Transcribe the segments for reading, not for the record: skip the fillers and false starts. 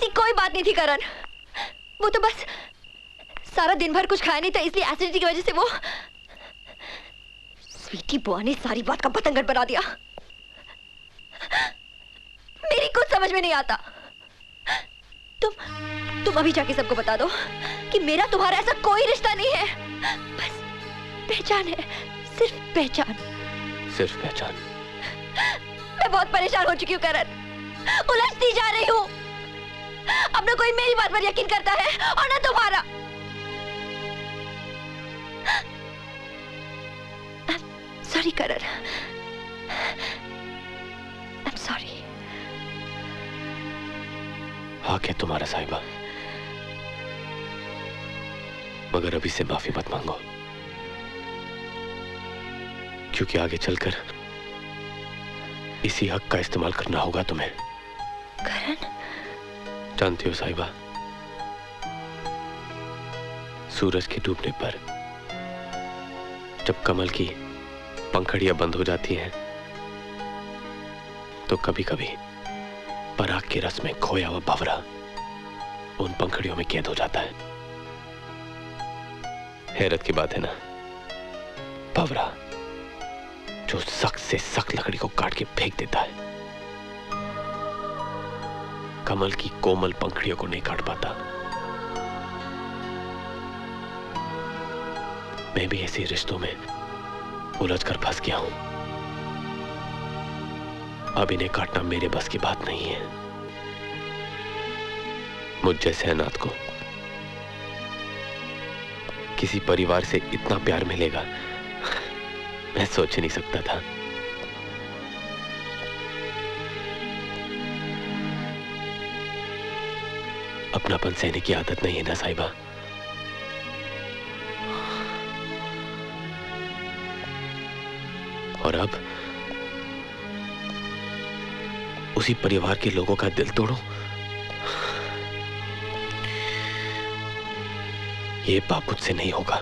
ऐसी कोई बात नहीं थी करण। वो तो बस सारा दिन भर कुछ खाया नहीं था, इसलिए एसिडिटी की वजह से वो। स्वीटी बुआ ने सारी बात का पतंगड़ बना दिया। मेरी कुछ समझ में नहीं आता। तुम अभी जाके सबको बता दो कि मेरा तुम्हारा ऐसा कोई रिश्ता नहीं है। बस पहचान है, सिर्फ पहचान। सिर्फ पहचान। मैं बहुत परेशान हो चुकी हूँ करण, उलझती जा रही हूँ। अब ना कोई मेरी बात पर यकीन करता है और ना तुम्हारा। Sorry Karan, I am sorry. हाँ क्या तुम्हारा साहिबा, मगर अभी से माफी मत मांगो, क्योंकि आगे चलकर इसी हक का इस्तेमाल करना होगा तुम्हें। करण, जानती हो साहिबा, सूरज के डूबने पर जब कमल की पंखड़ियां बंद हो जाती हैं, तो कभी कभी पराग के रस में खोया हुआ भंवरा उन पंखड़ियों में कैद हो जाता है। हैरत की बात है ना, भंवरा जो सख्त से सख्त लकड़ी को काट के फेंक देता है, कमल की कोमल पंखड़ियों को नहीं काट पाता। मैं भी ऐसे रिश्तों में उलझकर फंस गया हूं। अब इन्हें काटना मेरे बस की बात नहीं है। मुझ जैसे अनाथ को किसी परिवार से इतना प्यार मिलेगा, मैं सोच ही नहीं सकता था। अपनापन सहने की आदत नहीं है ना साहिबा। और अब उसी परिवार के लोगों का दिल तोड़ूं, ये पाप मुझसे नहीं होगा।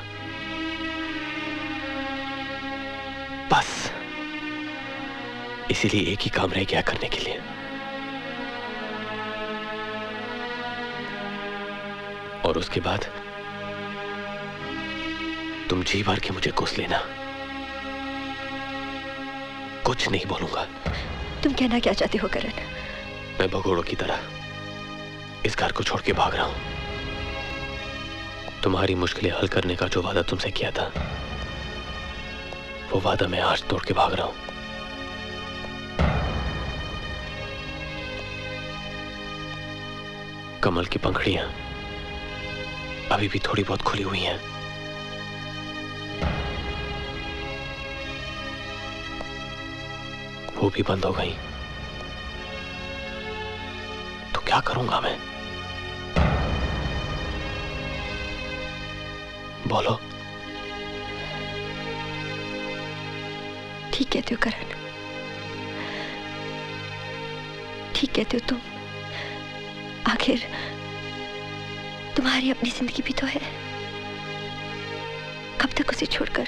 बस इसीलिए एक ही काम रह गया करने के लिए, और उसके बाद तुम जी भर के मुझे कोस लेना। कुछ नहीं बोलूंगा। तुम कहना क्या चाहते हो करण? मैं भगोड़ों की तरह इस घर को छोड़ के भाग रहा हूं। तुम्हारी मुश्किलें हल करने का जो वादा तुमसे किया था, वो वादा मैं आज तोड़ के भाग रहा हूं। कमल की पंखड़ियां अभी भी थोड़ी बहुत खुली हुई हैं। वो भी बंद हो गई तो क्या करूंगा मैं? बोलो। ठीक कहते हो करण, ठीक कहते हो तुम। आखिर तुम्हारी अपनी जिंदगी भी तो है। कब तक उसे छोड़कर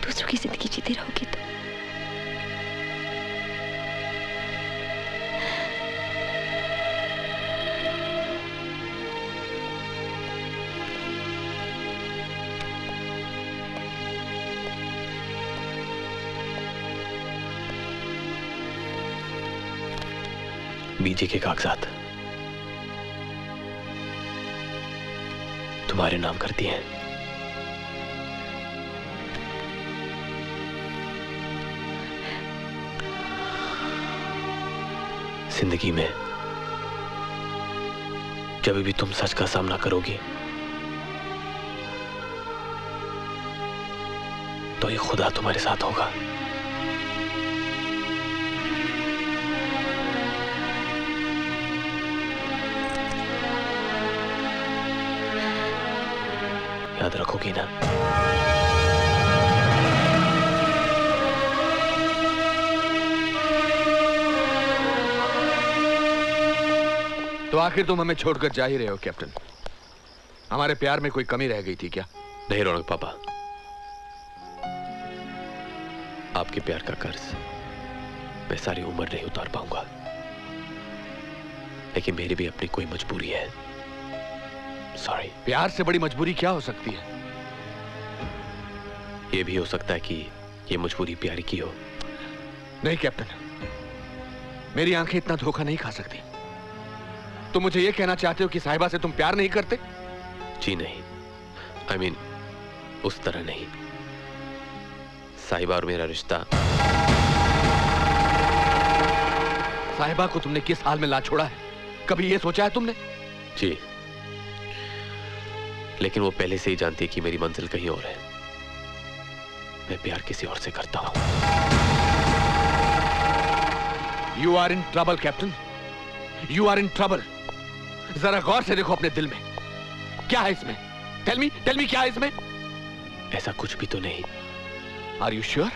दूसरों की जिंदगी जीती रहोगी तुम? बीजे के कागजात तुम्हारे नाम कर दिए हैं। जिंदगी में जब भी तुम सच का सामना करोगी, तो ये खुदा तुम्हारे साथ होगा। याद रखोगी ना? तो आखिर तुम हमें छोड़कर जा ही रहे हो कैप्टन। हमारे प्यार में कोई कमी रह गई थी क्या? नहीं रौनक पापा, आपके प्यार का कर्ज मैं सारी उम्र नहीं उतार पाऊंगा। लेकिन मेरी भी अपनी कोई मजबूरी है। सॉरी। प्यार से बड़ी मजबूरी क्या हो सकती है? यह भी हो सकता है कि ये मजबूरी प्यार की हो। नहीं कैप्टन, मेरी आंखें इतना धोखा नहीं खा सकती। तुम मुझे यह कहना चाहते हो कि साहिबा से तुम प्यार नहीं करते? जी नहीं, I mean, उस तरह नहीं। साहिबा और मेरा रिश्ता। साहिबा को तुमने किस हाल में ला छोड़ा है, कभी यह सोचा है तुमने? जी, लेकिन वो पहले से ही जानती है कि मेरी मंजिल कहीं और है। मैं प्यार किसी और से करता हूं। You are in trouble, captain. You are in trouble। जरा गौर से देखो अपने दिल में, क्या है इसमें? Tell me क्या है इसमें? ऐसा कुछ भी तो नहीं। Are you sure?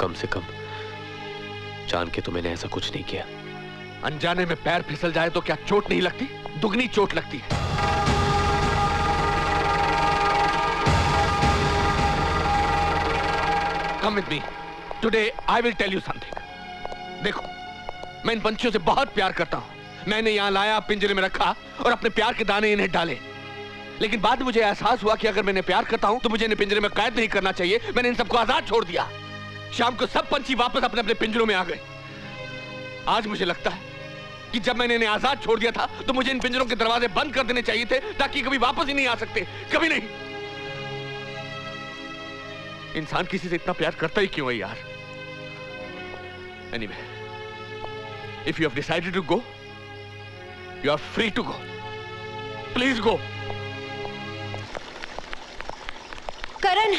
कम से कम जान के तो मैंने ऐसा कुछ नहीं किया। अनजाने में पैर फिसल जाए तो क्या चोट नहीं लगती? दुगनी चोट लगती है। Come with me. Today I will tell you something. देखो, मैं इन पंछियों से बहुत प्यार करता हूं। मैंने यहां लाया, पिंजरे में रखा और अपने प्यार के दाने इन्हें डाले। लेकिन बाद में मुझे एहसास हुआ कि अगर मैंने प्यार करता हूं तो मुझे इन्हें पिंजरे में कैद नहीं करना चाहिए। मैंने इन सबको आजाद छोड़ दिया। शाम को सब पंछी वापस अपने अपने पिंजरों में आ गए। आज मुझे लगता है कि जब मैंने इन्हें आजाद छोड़ दिया था तो मुझे इन पिंजरों के दरवाजे बंद कर देने चाहिए थे, ताकि कभी वापस ही नहीं आ सकते। कभी नहीं। इंसान किसी से इतना प्यार करता ही क्यों है यार? Anyway, if you have decided to go, you are free to go. Please go. करण,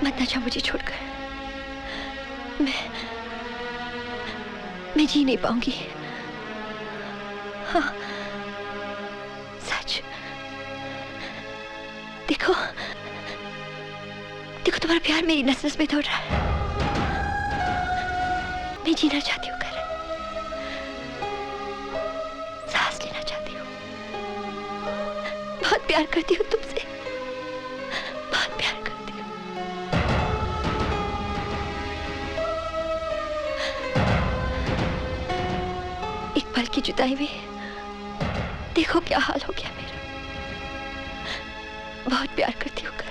मत जाओ मुझे छोड़कर। मैं जी नहीं पाऊंगी। हाँ, सच। देखो तुम्हारा प्यार मेरी नस नस में दौड़ रहा है। मैं जीना चाहती हूँ करण, सांस लेना चाहती हूँ। बहुत प्यार करती हूँ तुमसे, बहुत प्यार करती हूँ। एक पल की जुदाई में देखो क्या हाल हो गया मेरा। बहुत प्यार करती हूँ करण।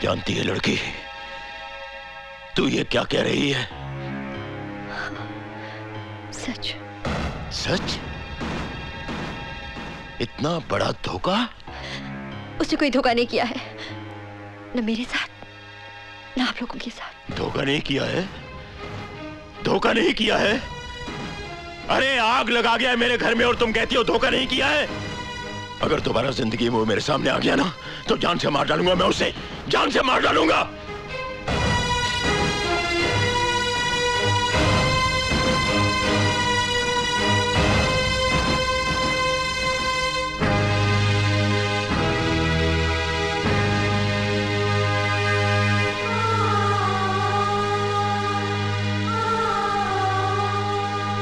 जानती है लड़की, तू ये क्या कह रही है? सच। सच? इतना बड़ा धोखा? उसने कोई धोखा नहीं किया है, न मेरे साथ न आप लोगों के साथ। धोखा नहीं किया है? धोखा नहीं किया है? अरे आग लगा गया है मेरे घर में और तुम कहती हो धोखा नहीं किया है? अगर दोबारा जिंदगी में वो मेरे सामने आ गया ना तो जान से मार डालूंगा मैं उसे, जान से मार डालूंगा।